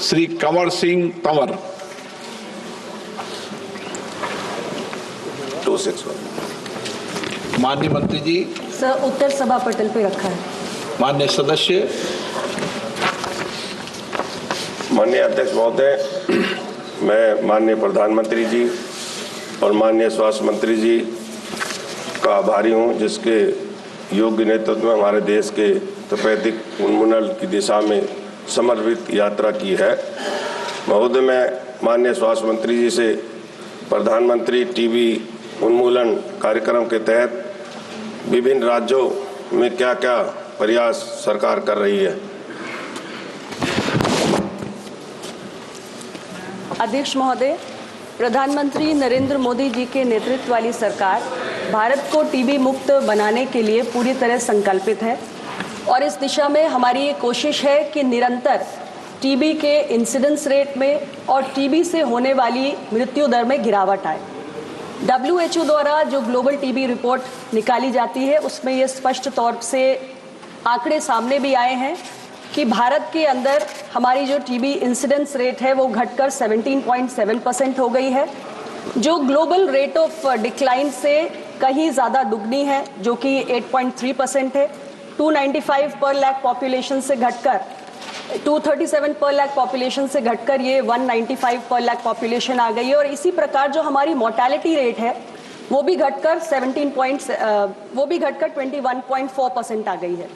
श्री कंवर सिंह तंवर। 261 माननीय मंत्री जी। सर, उत्तर सभा पटल पे रखा है। माननीय सदस्य, माननीय अध्यक्ष महोदय, मैं माननीय प्रधानमंत्री जी और माननीय स्वास्थ्य मंत्री जी का आभारी हूं, जिसके योग्य नेतृत्व में हमारे देश के तपेदिक उन्मूलन की दिशा में समर्पित यात्रा की है। महोदय, मैं माननीय स्वास्थ्य मंत्री जी से प्रधानमंत्री टीबी उन्मूलन कार्यक्रम के तहत विभिन्न राज्यों में क्या क्या प्रयास सरकार कर रही है। अध्यक्ष महोदय, प्रधानमंत्री नरेंद्र मोदी जी के नेतृत्व वाली सरकार भारत को टीबी मुक्त बनाने के लिए पूरी तरह संकल्पित है और इस दिशा में हमारी ये कोशिश है कि निरंतर टीबी के इंसिडेंस रेट में और टीबी से होने वाली मृत्यु दर में गिरावट आए। WHO द्वारा जो ग्लोबल टीबी रिपोर्ट निकाली जाती है, उसमें ये स्पष्ट तौर से आंकड़े सामने भी आए हैं कि भारत के अंदर हमारी जो टीबी इंसिडेंस रेट है वो घटकर 17.7% हो गई है, जो ग्लोबल रेट ऑफ डिक्लाइन से कहीं ज़्यादा दुगनी है, जो कि 8.3% है। 295 पर लाख पॉपुलेशन से घटकर 237 पर लाख पॉपुलेशन से घटकर ये 195 पर लाख पॉपुलेशन आ गई है। और इसी प्रकार जो हमारी मोर्टेलिटी रेट है वो भी घटकर 21.4% आ गई है।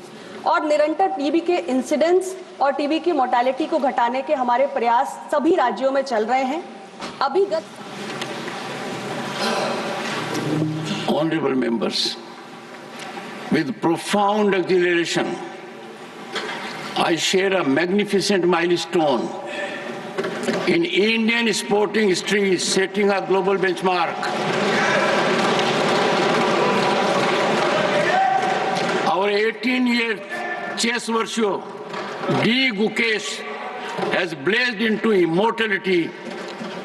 और निरंतर टीबी के इंसिडेंस और टीबी की मोर्टेलिटी को घटाने के हमारे प्रयास सभी राज्यों में चल रहे हैं। अभिगत Honorable members, with profound exhilaration, I share a magnificent milestone in Indian sporting history, setting a global benchmark. Our 18-year chess virtue, D. Gukesh, has blazed into immortality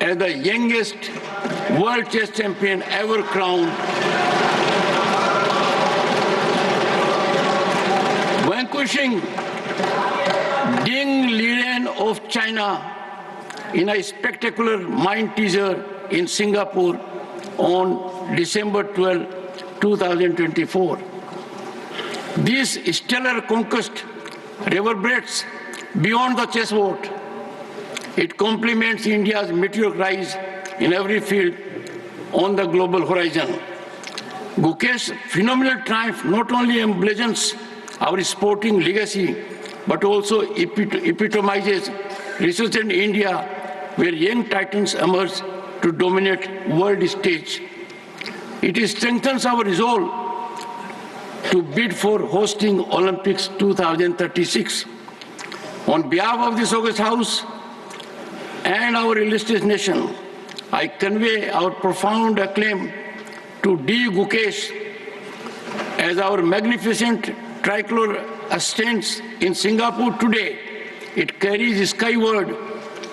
as the youngest world chess champion ever crowned, vanquishing Ding Liren of China in a spectacular mind teaser in Singapore on December 12, 2024. This stellar conquest reverberates beyond the chessboard. It complements India's meteoric rise in every field on the global horizon. Gukesh's phenomenal triumph not only emblazons our sporting legacy, but also epitomizes resurgent India, where young titans emerge to dominate world stage. It strengthens our resolve to bid for hosting Olympics 2036. On behalf of this august House and our illustrious nation, I convey our profound acclaim to D. Gukesh as our magnificent tricolor ascends in Singapore today. It carries skyward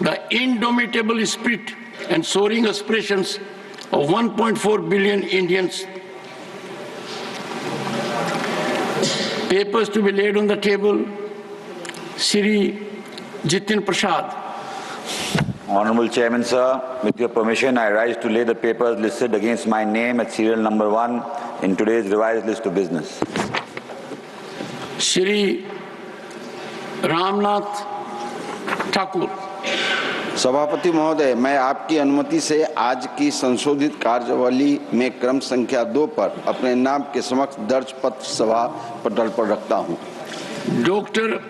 the indomitable spirit and soaring aspirations of 1.4 billion Indians. Papers to be laid on the table. Shri Jitin Prasad. Honorable Chairman, sir, with your permission, I rise to lay the papers listed against my name at serial number 1 in today's revised list of business. Shri Ramnath Thakur. सभापति महोदय, मैं आपकी अनुमति से आज की संशोधित कार्यवाही में क्रम संख्या 2 पर अपने नाम के समक्ष दर्ज पत्र सभा पटल पर रखता हूं। Dr.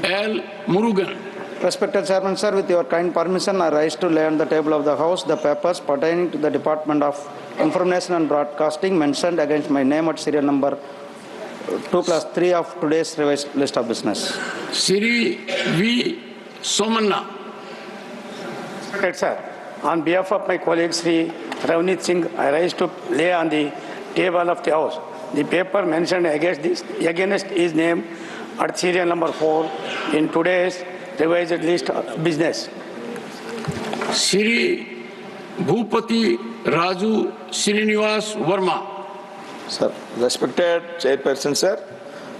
L. Murugan. Respected Chairman, sir, with your kind permission, I rise to lay on the table of the House the papers pertaining to the Department of Information and Broadcasting mentioned against my name at serial number 2+3 of today's revised list of business. Shri V. Somanna. Respected sir, on behalf of my colleague Shri Ravneet Singh, I rise to lay on the table of the House the paper mentioned against his name at serial number 4 in today's revised list of business. Shri Bhupati Raju Srinivas Verma. Sir, respected Chairperson, sir,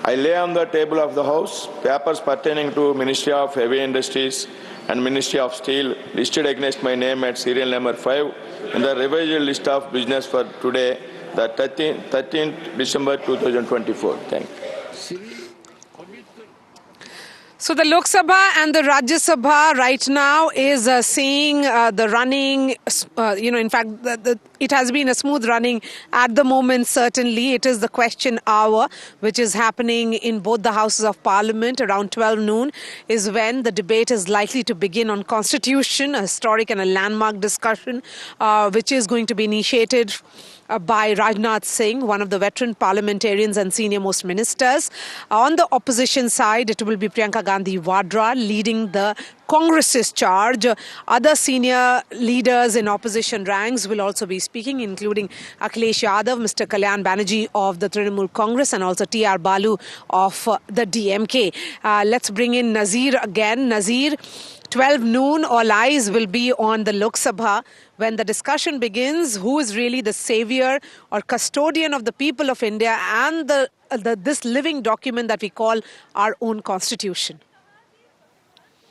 I lay on the table of the House papers pertaining to Ministry of Heavy Industries and Ministry of Steel listed against my name at serial number 5 in the revised list of business for today, the 13th December 2024. Thank you. So the Lok Sabha and the Rajya Sabha right now is seeing the running, in fact, it has been a smooth running at the moment, certainly. It is the question hour, which is happening in both the Houses of Parliament. Around 12 noon is when the debate is likely to begin on Constitution, a historic and a landmark discussion, which is going to be initiated by Rajnath Singh, one of the veteran parliamentarians and senior most ministers. On the opposition side, it will be Priyanka Gandhi Vadra leading the Congress's charge. Other senior leaders in opposition ranks will also be speaking, including Akhilesh Yadav, Mr. Kalyan Banerjee of the Trinamool Congress, and also T.R. Balu of the DMK. Let's bring in Nazir again. Nazir, 12 noon, all eyes will be on the Lok Sabha. When the discussion begins, who is really the savior or custodian of the people of India and this living document that we call our own constitution?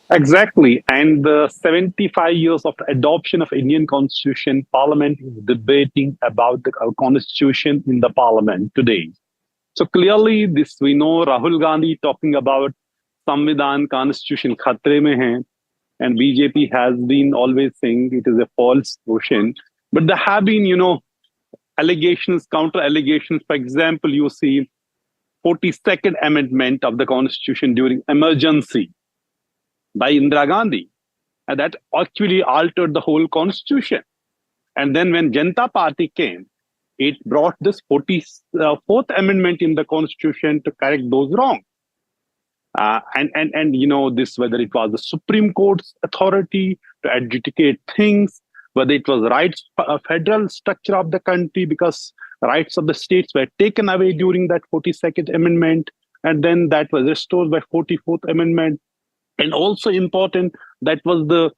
Exactly. And the 75 years of the adoption of Indian constitution, Parliament is debating about our constitution in the Parliament today. So clearly this, we know Rahul Gandhi talking about Samvidhan constitution khatre mein hai. And BJP has been always saying it is a false notion. But there have been, allegations, counter allegations. For example, you see 42nd amendment of the constitution during emergency by Indira Gandhi. And that actually altered the whole constitution. And then when Janata Party came, it brought this 44th amendment in the constitution to correct those wrongs. This, whether it was the Supreme Court's authority to adjudicate things, whether it was federal structure of the country, because rights of the states were taken away during that 42nd amendment, and then that was restored by 44th amendment. And also important, that was the,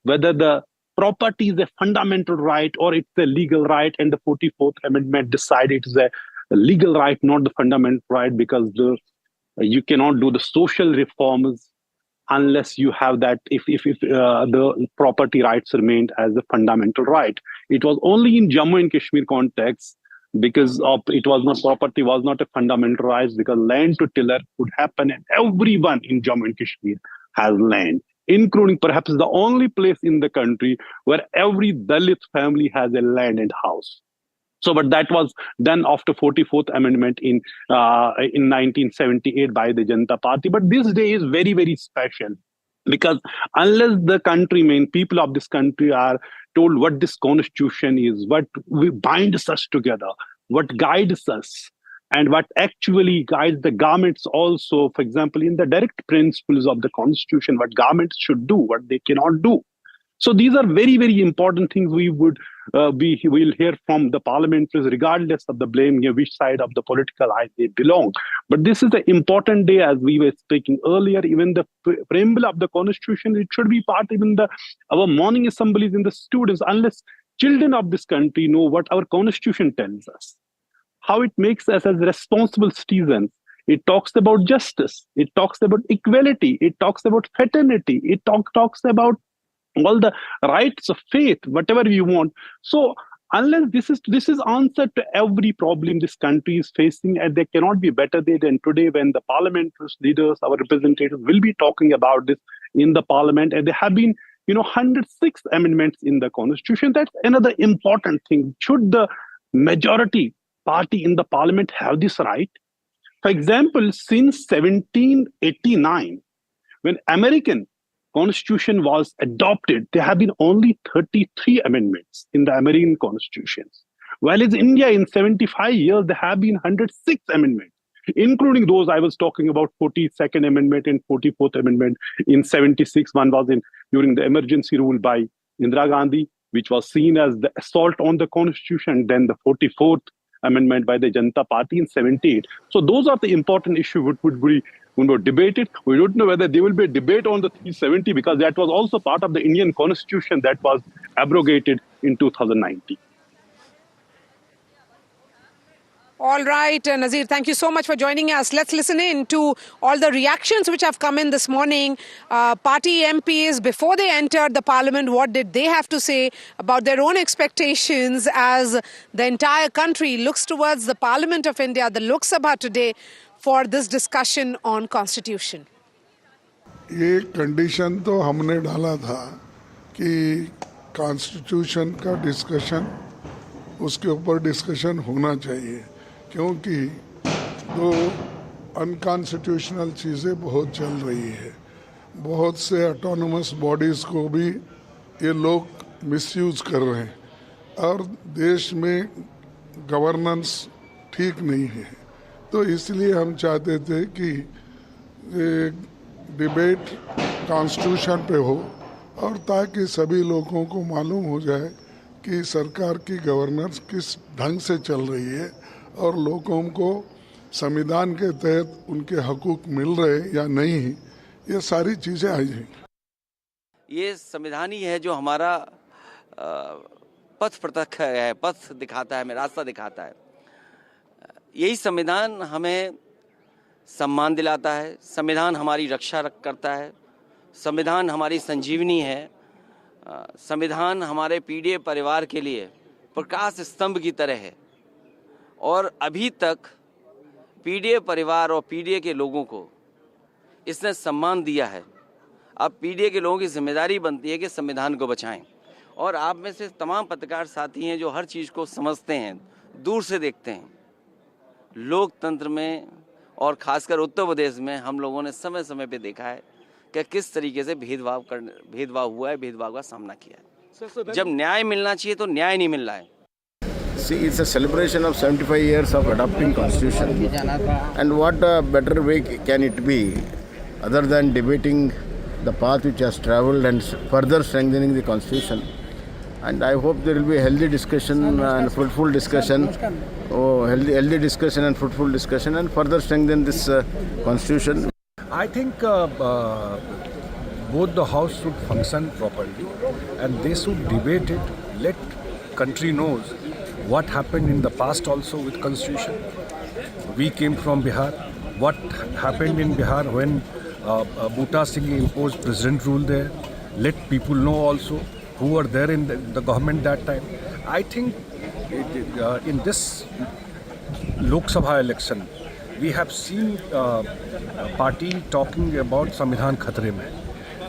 whether the property is a fundamental right or it's a legal right, and the 44th amendment decided it's a legal right, not the fundamental right, because you cannot do the social reforms unless you have that, if the property rights remained as a fundamental right. It was only in Jammu and Kashmir context, because property was not a fundamental right, because land to tiller could happen, and everyone in Jammu and Kashmir has land, including perhaps the only place in the country where every Dalit family has a land and house. So, but that was done after 44th amendment in 1978 by the Janata Party. But this day is very, very special, because unless the people of this country are told what this constitution is, what binds us together, what guides us, and what actually guides the governments also, for example, in the direct principles of the constitution, what governments should do, what they cannot do. So these are very, very important things we will hear from the parliamentarians, regardless of the blame, which side of the political aisle they belong. But this is an important day, as we were speaking earlier. Even the preamble of the constitution, it should be part even our morning assemblies in the students, unless children of this country know what our constitution tells us, how it makes us as responsible citizens. It talks about justice. It talks about equality. It talks about fraternity. It talks about all the rights of faith, whatever we want. So unless this is answer to every problem this country is facing, and there cannot be better day than today when the parliamentary leaders, our representatives, will be talking about this in the parliament. And there have been 106 amendments in the constitution. That's another important thing. Should the majority party in the parliament have this right? For example, since 1789, when American Constitution was adopted, there have been only 33 amendments in the American constitutions. While in India, in 75 years, there have been 106 amendments, including those I was talking about, 42nd Amendment and 44th Amendment. In 76, one was during the emergency rule by Indira Gandhi, which was seen as the assault on the constitution, then the 44th Amendment by the Janata Party in 78. So those are the important issues which would be debated. We don't know whether there will be a debate on the 370, because that was also part of the Indian constitution that was abrogated in 2019. All right, Nazir, thank you so much for joining us. Let's listen in to all the reactions which have come in this morning. Party MPs, before they entered the parliament, what did they have to say about their own expectations as the entire country looks towards the Parliament of India, the Lok Sabha today, for this discussion on Constitution? ये condition तो हमने डाला था कि constitution का discussion, उसके ऊपर discussion होना चाहिए, क्योंकि तो अनकॉन्स्टिट्यूशनल चीज़ें बहुत चल रही है। बहुत से ऑटोनोमस बॉडीज़ को भी ये लोग मिसयूज कर रहे हैं और देश में गवर्नेंस ठीक नहीं है। तो इसलिए हम चाहते थे कि डिबेट कॉन्स्टिट्यूशन पे हो और ताकि सभी लोगों को मालूम हो जाए कि सरकार की गवर्नेंस किस ढंग से चल रही है और लोगों को संविधान के तहत उनके हकूक मिल रहे या नहीं, ये सारी चीज़ें आई हैं। ये संविधान ही है जो हमारा पथ प्रतख है, पथ दिखाता है, हमें रास्ता दिखाता है। यही संविधान हमें सम्मान दिलाता है, संविधान हमारी रक्षा करता है, संविधान हमारी संजीवनी है, संविधान हमारे पीड़ित परिवार के लिए प्रकाश स्तंभ की तरह है। और अभी तक पीड़ित परिवार और पीड़ित के लोगों को इसने सम्मान दिया है। अब पीड़ित के लोगों की जिम्मेदारी बनती है कि संविधान को बचाएं। और आप में से तमाम पत्रकार साथी हैं जो हर चीज़ को समझते हैं, दूर से देखते हैं। लोकतंत्र में और खासकर उत्तर प्रदेश में हम लोगों ने समय समय पे देखा है कि किस तरीके से भेदभाव हुआ है, भेदभाव का सामना किया है। जब न्याय मिलना चाहिए तो न्याय नहीं मिल रहा है। See, it's a celebration of 75 years of adopting Constitution, and what better way can it be other than debating the path which has travelled and further strengthening the Constitution. And I hope there will be a healthy discussion and fruitful discussion, healthy discussion and fruitful discussion, and further strengthen this Constitution. I think both the House should function properly and they should debate it, let country knows what happened in the past also with Constitution. We came from Bihar. What happened in Bihar when Bhutta Singh imposed president rule there? Let people know also who were there in the government that time. I think in this Lok Sabha election, we have seen party talking about Samvidhan Khatre mein.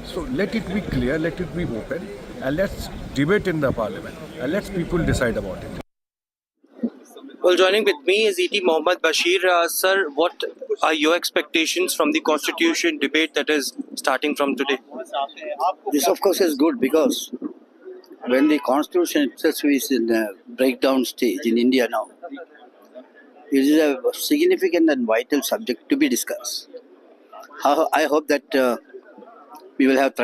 So let it be clear, let it be open, and let's debate in the parliament, and let people decide about it. Well, joining with me is E.T. Mohammad Bashir. Sir, what are your expectations from the Constitution debate that is starting from today? This, of course, is good because when the Constitution itself is in a breakdown stage in India now, it is a significant and vital subject to be discussed. I hope that we will have